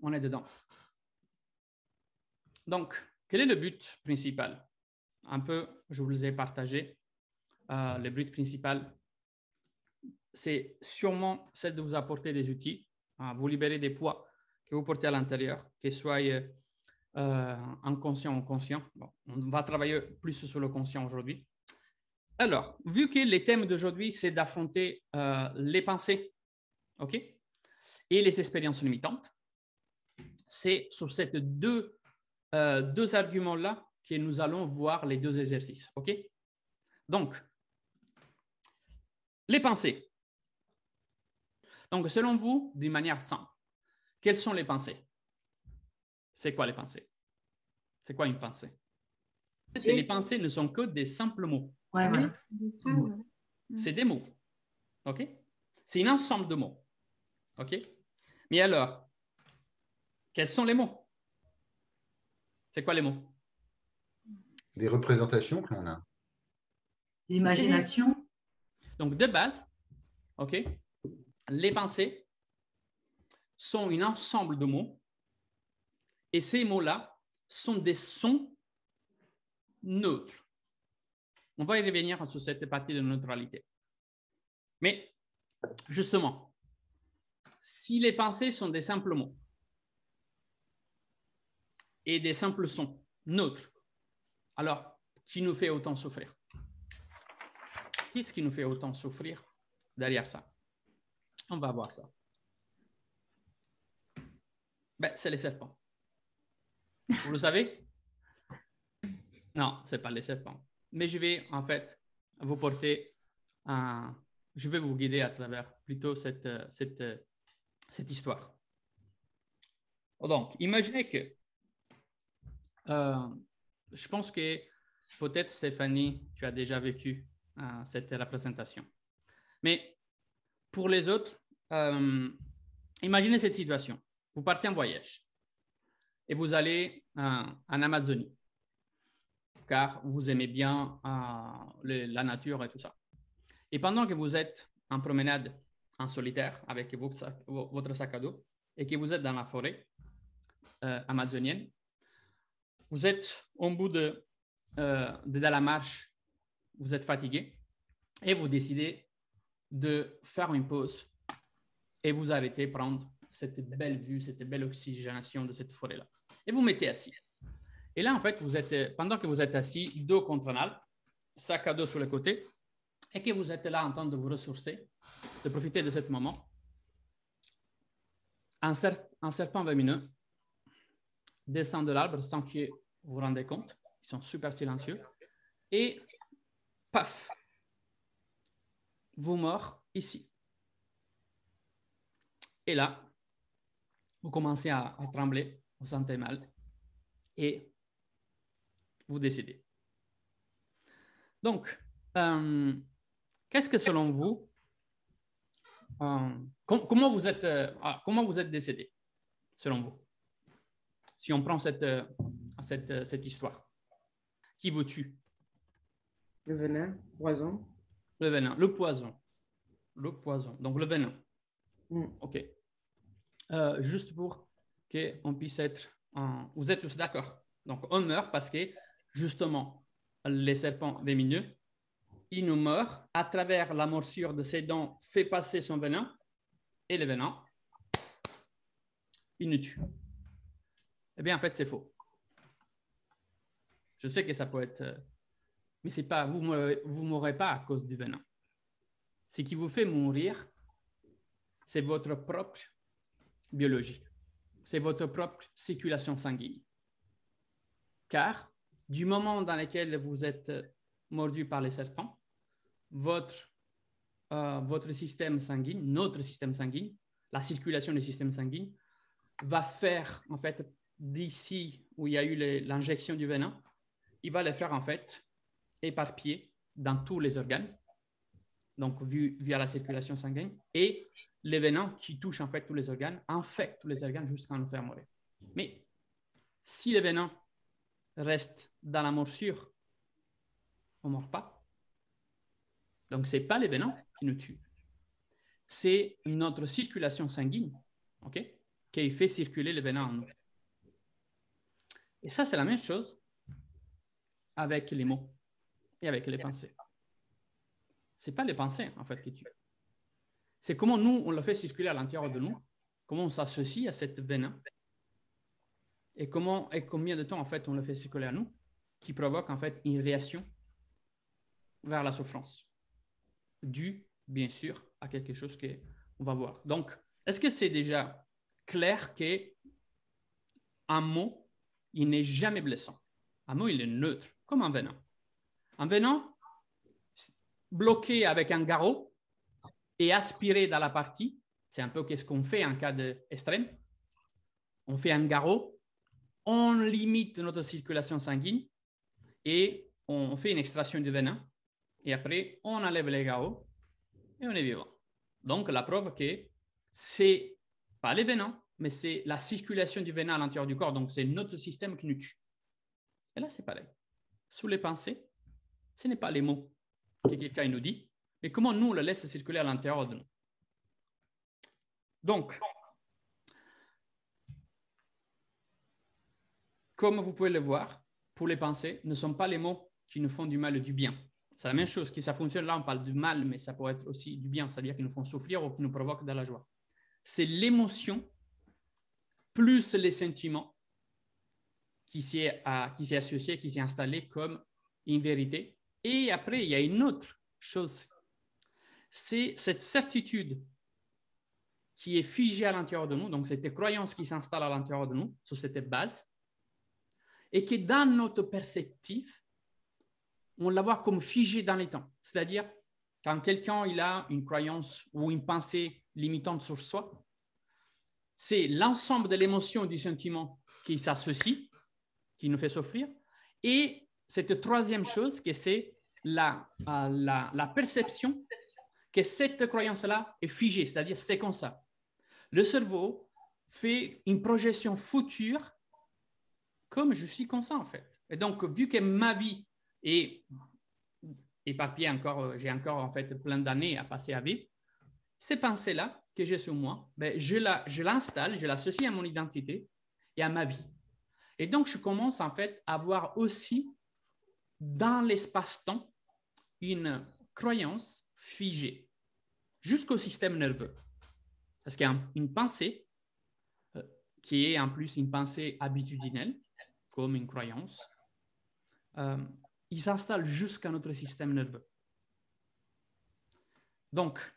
on est dedans. Donc, quel est le but principal? Un peu, je vous les ai partagé. Le but principal, c'est sûrement celle de vous apporter des outils, vous libérer des poids que vous portez à l'intérieur, qu'ils soient inconscients ou conscients. Bon, on va travailler plus sur le conscient aujourd'hui. Alors, vu que les thèmes d'aujourd'hui, c'est d'affronter les pensées, OK, et les expériences limitantes, c'est sur ces deux arguments-là que nous allons voir les deux exercices, OK? Donc, les pensées. Donc, selon vous, d'une manière simple, quelles sont les pensées? C'est quoi les pensées? C'est quoi une pensée? Les pensées ne sont que des simples mots. Ouais, voilà. C'est des mots, OK? C'est un ensemble de mots, OK? Mais alors, quels sont les mots? C'est quoi les mots? Des représentations que l'on a. L'imagination. Donc, de base, OK, les pensées sont un ensemble de mots et ces mots-là sont des sons neutres. On va y revenir sur cette partie de neutralité. Mais justement, si les pensées sont des simples mots et des simples sons neutres, alors qui nous fait autant souffrir? Qu'est-ce qui nous fait autant souffrir derrière ça? On va voir ça. Ben, c'est les serpents. Vous le savez? Non, ce n'est pas les serpents. Mais je vais en fait vous porter je vais vous guider à travers plutôt cette histoire. Donc, imaginez que je pense que peut-être Stéphanie, tu as déjà vécu cette représentation. Mais pour les autres, imaginez cette situation. Vous partez en voyage et vous allez en Amazonie, car vous aimez bien la nature et tout ça. Et pendant que vous êtes en promenade en solitaire avec votre sac à dos et que vous êtes dans la forêt amazonienne, vous êtes au bout de la marche, vous êtes fatigué et vous décidez de faire une pause et vous arrêtez, prendre cette belle vue, cette belle oxygénation de cette forêt-là. Et vous mettez assis. Et là, en fait, pendant que vous êtes assis, dos contre un arbre, sac à dos sur le côté, et que vous êtes là en train de vous ressourcer, de profiter de ce moment, un serpent venimeux descend de l'arbre sans que vous vous rendez compte. Ils sont super silencieux. Et paf, vous mord ici. Et là, vous commencez à trembler, vous sentez mal et vous décédez. Donc, qu'est-ce que selon vous, comment vous êtes décédé, selon vous? Si on prend cette histoire, qui vous tue? Le venin, poison. Le venin, le poison. Le poison, donc le venin. OK. Juste pour qu'on puisse être... vous êtes tous d'accord. Donc, on meurt parce que, justement, les serpents vénéneux, il nous meurt à travers la morsure de ses dents, fait passer son venin, et le venin, il nous tue. Eh bien, en fait, c'est faux. Je sais que ça peut être... mais c'est pas, vous ne mourrez pas à cause du venin. Ce qui vous fait mourir, c'est votre propre biologie. C'est votre propre circulation sanguine. Car du moment dans lequel vous êtes mordu par les serpents, votre système sanguin, notre système sanguin, la circulation du système sanguin, va faire, en fait, d'ici où il y a eu l'injection du venin, il va le faire, en fait, éparpillé dans tous les organes, donc via la circulation sanguine, et les venins qui touchent en fait tous les organes infectent tous les organes jusqu'à nous faire mourir. Mais si les venins restent dans la morsure, on ne meurt pas. Donc, ce n'est pas les venins qui nous tuent. C'est notre circulation sanguine, okay, qui fait circuler le venin en nous. Et ça, c'est la même chose avec les mots et avec les pensées. Ce n'est pas les pensées, en fait, qui tuent. C'est comment nous, on le fait circuler à l'intérieur de nous, comment on s'associe à cette venin, et combien de temps, en fait, on le fait circuler à nous, qui provoque, en fait, une réaction vers la souffrance, due, bien sûr, à quelque chose qu'on va voir. Donc, est-ce que c'est déjà clair qu'un mot, il n'est jamais blessant? Un mot, il est neutre, comme un venin. Un venin, bloqué avec un garrot et aspiré dans la partie, c'est un peu ce qu'on fait en cas d'extrême. On fait un garrot, on limite notre circulation sanguine et on fait une extraction du venin. Et après, on enlève les garrots et on est vivant. Donc, la preuve que c'est pas les venins, mais c'est la circulation du venin à l'intérieur du corps. Donc, c'est notre système qui nous tue. Et là, c'est pareil. Sous les pensées, ce n'est pas les mots que quelqu'un nous dit, mais comment nous, on le laisse circuler à l'intérieur de nous. Donc, comme vous pouvez le voir, pour les pensées, ne sont pas les mots qui nous font du mal ou du bien. C'est la même chose, que ça fonctionne là, on parle du mal, mais ça peut être aussi du bien, c'est-à-dire qu'ils nous font souffrir ou qui nous provoquent de la joie. C'est l'émotion plus les sentiments qui s'est associé, qui s'est installé comme une vérité. Et après, il y a une autre chose, c'est cette certitude qui est figée à l'intérieur de nous, donc cette croyance qui s'installe à l'intérieur de nous, sur cette base, et qui, dans notre perceptif, on la voit comme figée dans les temps. C'est-à-dire, quand quelqu'un il a une croyance ou une pensée limitante sur soi, c'est l'ensemble de l'émotion et du sentiment qui s'associe, qui nous fait souffrir. Et cette troisième chose, que c'est la perception que cette croyance-là est figée, c'est-à-dire c'est comme ça. Le cerveau fait une projection future comme je suis comme ça, en fait. Et donc, vu que ma vie est éparpillée encore, j'ai encore, en fait, plein d'années à passer à vivre, ces pensées-là que j'ai sur moi, ben, je l'installe, je l'associe à mon identité et à ma vie. Et donc, je commence, en fait, à avoir aussi, dans l'espace-temps, une croyance figée jusqu'au système nerveux. Parce qu'il y a une pensée qui est en plus une pensée habitudinelle, comme une croyance, il s'installe jusqu'à notre système nerveux. Donc,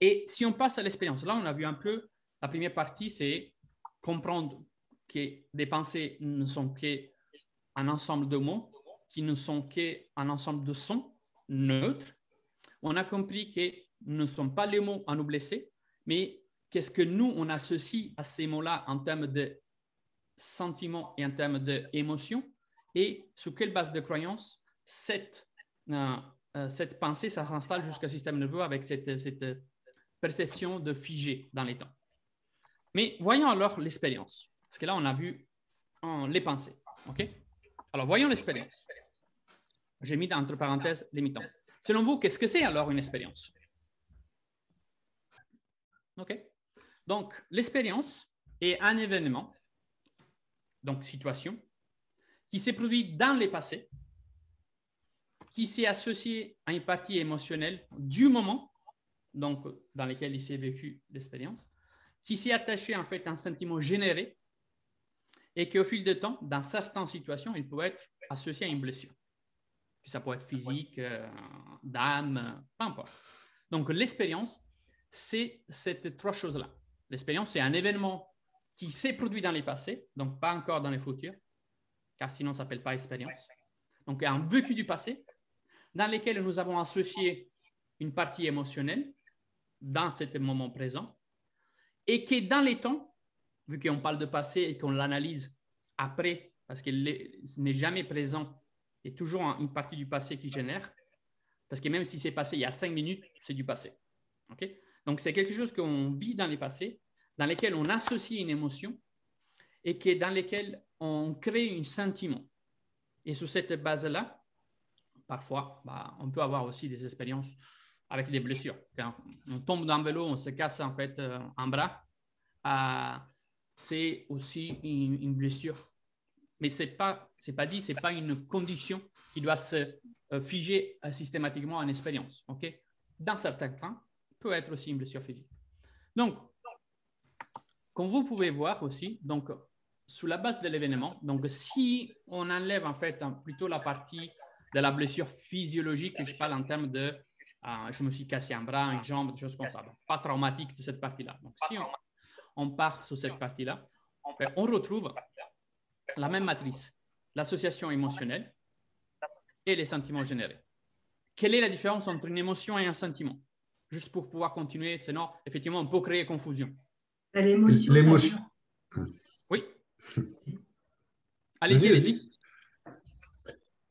et si on passe à l'expérience, là on a vu un peu, la première partie c'est comprendre que des pensées ne sont qu'un ensemble de mots, qui ne sont qu'un ensemble de sons neutres. On a compris que ne sont pas les mots à nous blesser, mais qu'est-ce que nous on associe à ces mots-là en termes de sentiments et en termes d'émotions, et sur quelle base de croyance cette pensée, ça s'installe jusqu'au système nerveux avec cette perception de figé dans les temps. Mais voyons alors l'expérience, parce que là, on a vu les pensées. Okay? Alors, voyons l'expérience. J'ai mis entre parenthèses limitantes. Selon vous, qu'est-ce que c'est alors une expérience? OK. Donc, l'expérience est un événement, donc situation, qui s'est produit dans le passé, qui s'est associé à une partie émotionnelle du moment, donc dans lequel il s'est vécu l'expérience, qui s'est attaché en fait à un sentiment généré et qui au fil du temps, dans certaines situations, il peut être associé à une blessure. Ça peut être physique, d'âme, peu importe. Donc l'expérience, c'est ces trois choses-là. L'expérience, c'est un événement qui s'est produit dans le passé, donc pas encore dans le futur, car sinon ça ne s'appelle pas expérience. Donc un vécu du passé dans lequel nous avons associé une partie émotionnelle dans ce moment présent et qui dans les temps, vu qu'on parle de passé et qu'on l'analyse après, parce qu'il n'est jamais présent, il y a toujours une partie du passé qui génère, parce que même si c'est passé il y a 5 minutes, c'est du passé. Okay? Donc c'est quelque chose qu'on vit dans les passés, dans lesquels on associe une émotion et dans lesquels on crée un sentiment. Et sur cette base-là, parfois, on peut avoir aussi des expériences avec des blessures. Quand on tombe d'un vélo, on se casse en fait un bras. c'est aussi une blessure. Mais ce n'est pas dit, ce n'est pas une condition qui doit se figer systématiquement en expérience. Okay? Dans certains cas, peut être aussi une blessure physique. Donc, comme vous pouvez voir aussi, donc, sous la base de l'événement, donc si on enlève en fait plutôt la partie de la blessure physiologique, je parle en termes de je me suis cassé un bras, une jambe, des choses comme ça, donc, pas traumatique de cette partie-là. Donc, si on part sur cette partie-là, on retrouve la même matrice, l'association émotionnelle et les sentiments générés. Quelle est la différence entre une émotion et un sentiment? Juste pour pouvoir continuer, sinon, effectivement, on peut créer confusion. L'émotion. Oui. Allez-y, allez-y.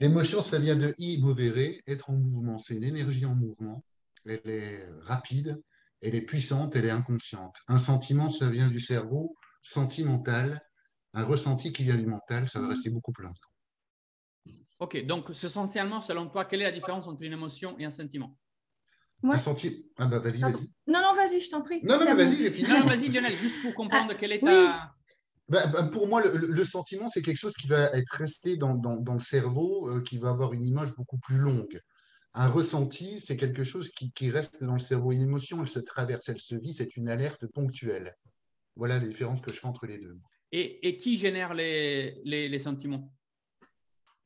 L'émotion, ça vient de movere, être en mouvement. C'est une énergie en mouvement. Elle est rapide, elle est puissante, elle est inconsciente. Un sentiment, ça vient du cerveau sentimental. Un ressenti qui vient du mental, ça va rester beaucoup plus longtemps. OK, donc essentiellement, selon toi, quelle est la différence entre une émotion et un sentiment? Moi, Un sentiment. Ah bah vas-y, vas-y. Non, vas-y, je t'en prie. Non, mais vas-y, j'ai fini. Non, vas-y, Lionel, juste pour comprendre quelle est oui. ta... Pour moi, le sentiment, c'est quelque chose qui va être resté dans le cerveau, qui va avoir une image beaucoup plus longue. Un ressenti, c'est quelque chose qui reste dans le cerveau. Une émotion, elle se traverse, elle se vit, c'est une alerte ponctuelle. Voilà la différence que je fais entre les deux. Et qui génère les sentiments?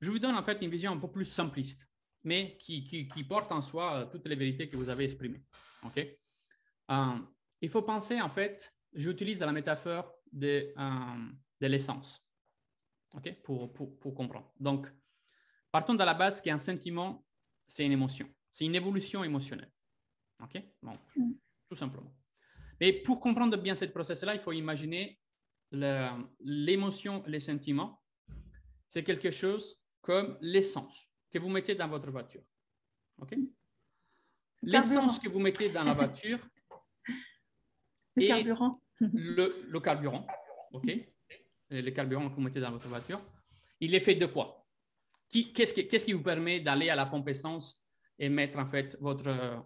Je vous donne en fait une vision un peu plus simpliste, mais qui porte en soi toutes les vérités que vous avez exprimées. Okay? Il faut penser, en fait, j'utilise la métaphore de l'essence, okay? pour comprendre. Donc, partons de la base qu'un sentiment, c'est une émotion. C'est une évolution émotionnelle. Okay? Donc, tout simplement. Mais pour comprendre bien ce processus-là, il faut imaginer l'émotion, les sentiments, c'est quelque chose comme l'essence que vous mettez dans votre voiture. Okay? L'essence que vous mettez dans la voiture le carburant. Le carburant. Okay? Le carburant que vous mettez dans votre voiture, il est fait de quoi? Qu'est-ce qui vous permet d'aller à la pompe essence et mettre en fait votre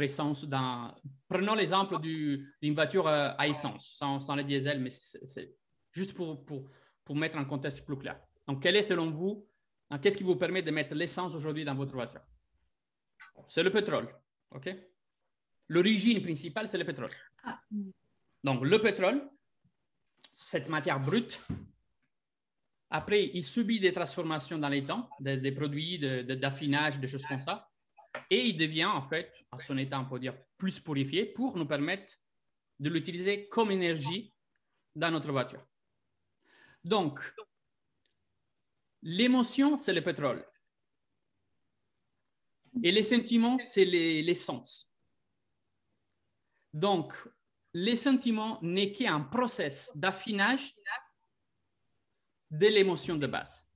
essence dans... Prenons l'exemple d'une voiture à essence, sans le diesel, mais c'est juste pour mettre un contexte plus clair. Donc, quel est selon vous, qu'est-ce qui vous permet de mettre l'essence aujourd'hui dans votre voiture? C'est le pétrole. OK? L'origine principale, c'est le pétrole. Donc, le pétrole, cette matière brute, après, il subit des transformations dans les temps, des produits d'affinage, des choses comme ça. Et il devient, en fait, à son état, on peut dire, plus purifié pour nous permettre de l'utiliser comme énergie dans notre voiture. Donc, l'émotion, c'est le pétrole. Et les sentiments, c'est l'essence. Donc, les sentiments n'est qu'un process d'affinage de l'émotion de base.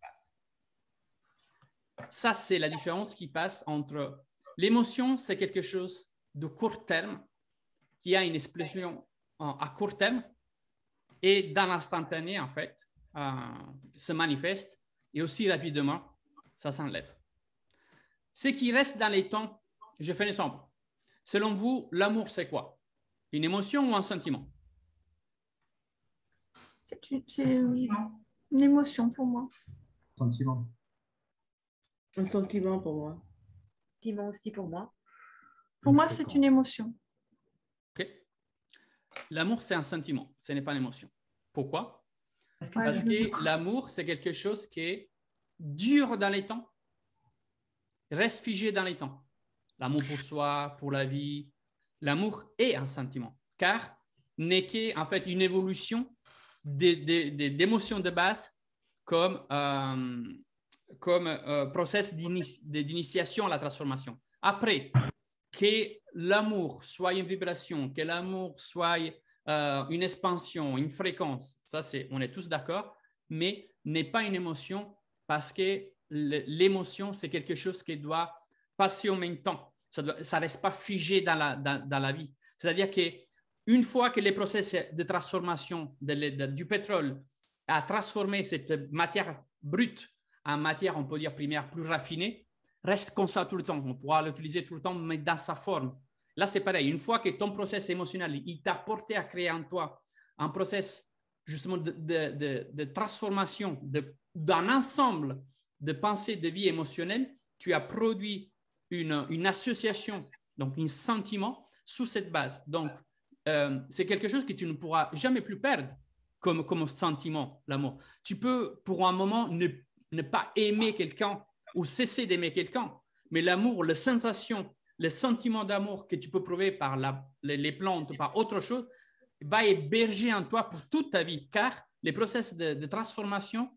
Ça, c'est la différence qui passe entre... L'émotion, c'est quelque chose de court terme, qui a une explosion à court terme, et dans l'instantané, en fait, se manifeste, et aussi rapidement, ça s'enlève. Ce qui reste dans les temps, je fais un exemple. Selon vous, l'amour, c'est quoi? Une émotion ou un sentiment? C'est une émotion pour moi. Sentiment. Un sentiment pour moi. Sentiment aussi pour moi. Pour moi, c'est une émotion. OK. L'amour, c'est un sentiment, ce n'est pas une émotion. Pourquoi? Parce Ouais, que l'amour, c'est quelque chose qui est dur dans les temps, reste figé dans les temps. L'amour pour soi, pour la vie, l'amour est un sentiment, car n'est qu'en fait une évolution d'émotions de base comme process d'initiation à la transformation. Après, que l'amour soit une vibration, que l'amour soit une expansion, une fréquence, ça on est tous d'accord, mais n'est pas une émotion parce que l'émotion, c'est quelque chose qui doit passer en même temps. Ça ne reste pas figé dans la vie. C'est-à-dire qu'une fois que le processus de transformation du pétrole a transformé cette matière brute en matière, on peut dire primaire, plus raffinée, reste comme ça tout le temps. On pourra l'utiliser tout le temps, mais dans sa forme. Là, c'est pareil. Une fois que ton process émotionnel, il t'a porté à créer en toi un process justement de transformation d'un ensemble de pensées, de vie émotionnelle, tu as produit une association, donc un sentiment sous cette base. Donc, c'est quelque chose que tu ne pourras jamais plus perdre comme sentiment, l'amour. Tu peux, pour un moment, ne pas aimer quelqu'un ou cesser d'aimer quelqu'un, mais l'amour, la sensation, le sentiment d'amour que tu peux prouver par les plantes ou par autre chose, va héberger en toi pour toute ta vie, car les processus de transformation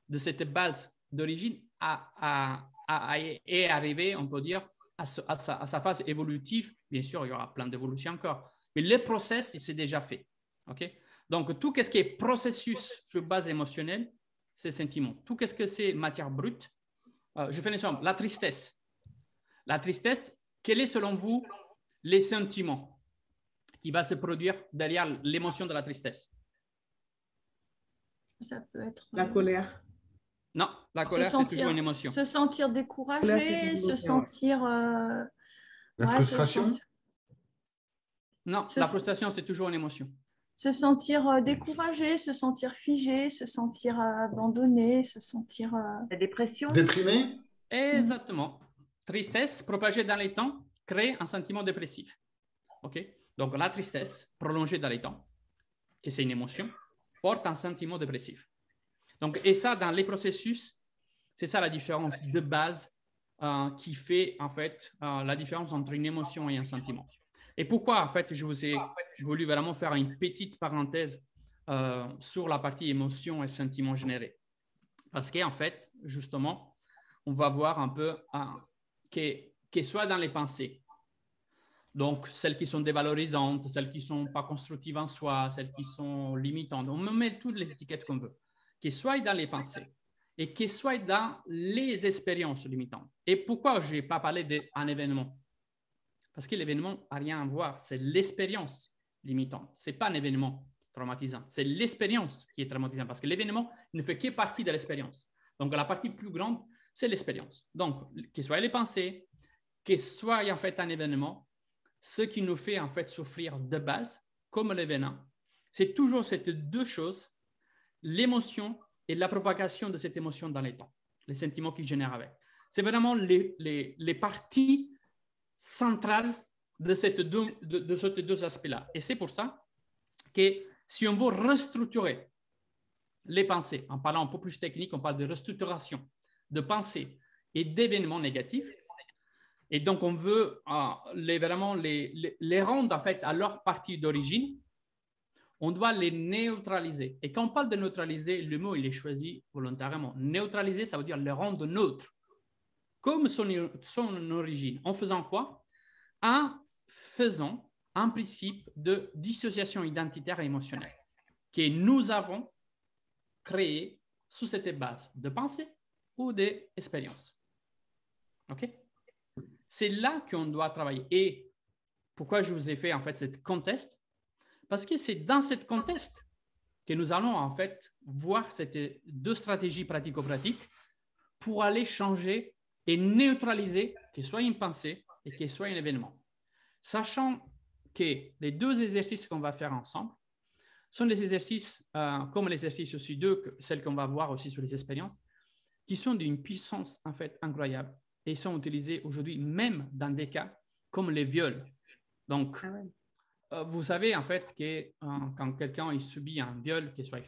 de cette base d'origine est arrivé, on peut dire, à sa phase évolutive. Bien sûr, il y aura plein d'évolutions encore, mais le process, il s'est déjà fait. Okay? Donc, tout ce qui est processus sur base émotionnelle, c'est sentiment. Tout ce que c'est matière brute. Je fais un exemple. La tristesse. La tristesse, quel est selon vous les sentiments qui va se produire derrière l'émotion de la tristesse? Ça peut être La colère. Non, la colère, c'est toujours une émotion. Se sentir découragé, se sentir... La frustration? Non, la frustration, c'est toujours une émotion. Se sentir découragé, se sentir figé, se sentir abandonné, se sentir... La dépression? Déprimé? Exactement. Tristesse propagée dans les temps crée un sentiment dépressif. OK? Donc, la tristesse prolongée dans les temps, que c'est une émotion, porte un sentiment dépressif. Donc, et ça, dans les processus, c'est ça la différence de base qui fait, en fait, la différence entre une émotion et un sentiment. Et pourquoi, en fait, je vous ai voulu vraiment faire une petite parenthèse sur la partie émotion et sentiment générés. Parce qu'en fait, justement, on va voir un peu que soit dans les pensées, donc celles qui sont dévalorisantes, celles qui ne sont pas constructives en soi, celles qui sont limitantes, on met toutes les étiquettes qu'on veut, que soit dans les pensées et que soit dans les expériences limitantes. Et pourquoi je n'ai pas parlé d'un événement? Parce que l'événement n'a rien à voir, c'est l'expérience limitante. Ce n'est pas un événement traumatisant, c'est l'expérience qui est traumatisante parce que l'événement ne fait que partie de l'expérience. Donc, la partie plus grande, c'est l'expérience. Donc, que ce soit les pensées, que ce soit en fait un événement, ce qui nous fait en fait souffrir de base, comme l'événement, c'est toujours ces deux choses, l'émotion et la propagation de cette émotion dans les temps, les sentiments qu'il génère avec. C'est vraiment les parties centrales de ces deux aspects-là. Et c'est pour ça que si on veut restructurer les pensées, en parlant un peu plus technique, on parle de restructuration de pensées et d'événements négatifs. Et donc, on veut vraiment les rendre en fait à leur partie d'origine. On doit les neutraliser. Et quand on parle de neutraliser, le mot, il est choisi volontairement. Neutraliser, ça veut dire les rendre neutres, comme son origine. En faisant quoi? En faisant un principe de dissociation identitaire et émotionnelle que nous avons créé sous cette base de pensée ou d'expérience. OK? C'est là qu'on doit travailler. Et pourquoi je vous ai fait en fait cette contexte? Parce que c'est dans cette contexte que nous allons en fait voir ces deux stratégies pratico-pratiques pour aller changer et neutraliser que ce soit une pensée et que ce soit un événement. Sachant que les deux exercices qu'on va faire ensemble sont des exercices, comme l'exercice aussi 2, celle qu'on va voir aussi sur les expériences, qui sont d'une puissance en fait incroyable et sont utilisés aujourd'hui même dans des cas comme les viols. Donc, vous savez en fait que quand quelqu'un subit un viol, qu'il soit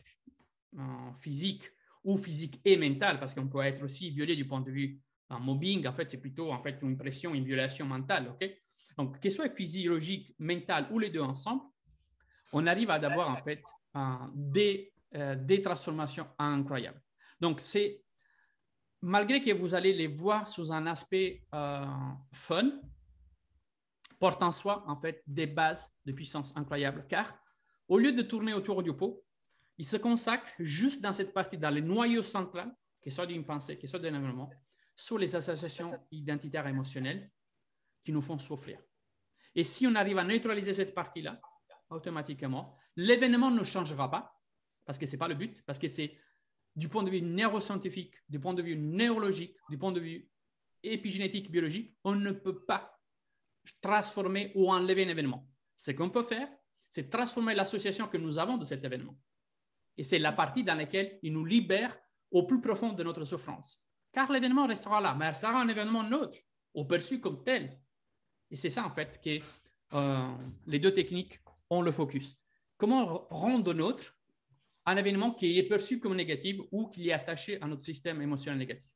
physique ou physique et mental, parce qu'on peut être aussi violé du point de vue mobbing, en fait, c'est plutôt en fait une pression, une violation mentale, ok? Donc, qu'il soit physiologique, mental ou les deux ensemble, on arrive à avoir en fait des transformations incroyables. Donc, c'est malgré que vous allez les voir sous un aspect fun, porte en soi en fait des bases de puissance incroyables, car au lieu de tourner autour du pot, il se consacre juste dans cette partie, dans le noyau central, que ce soit d'une pensée, que ce soit d'un événement, sur les associations identitaires émotionnelles qui nous font souffrir. Et si on arrive à neutraliser cette partie-là, automatiquement, l'événement ne changera pas, parce que ce n'est pas le but, parce que c'est du point de vue neuroscientifique, du point de vue neurologique, du point de vue épigénétique, biologique, on ne peut pas transformer ou enlever un événement. Ce qu'on peut faire, c'est transformer l'association que nous avons de cet événement. Et c'est la partie dans laquelle il nous libère au plus profond de notre souffrance. Car l'événement restera là, mais il sera un événement neutre, ou perçu comme tel. Et c'est ça, en fait, que les deux techniques ont le focus. Comment rendre neutre un événement qui est perçu comme négatif ou qui est attaché à notre système émotionnel négatif.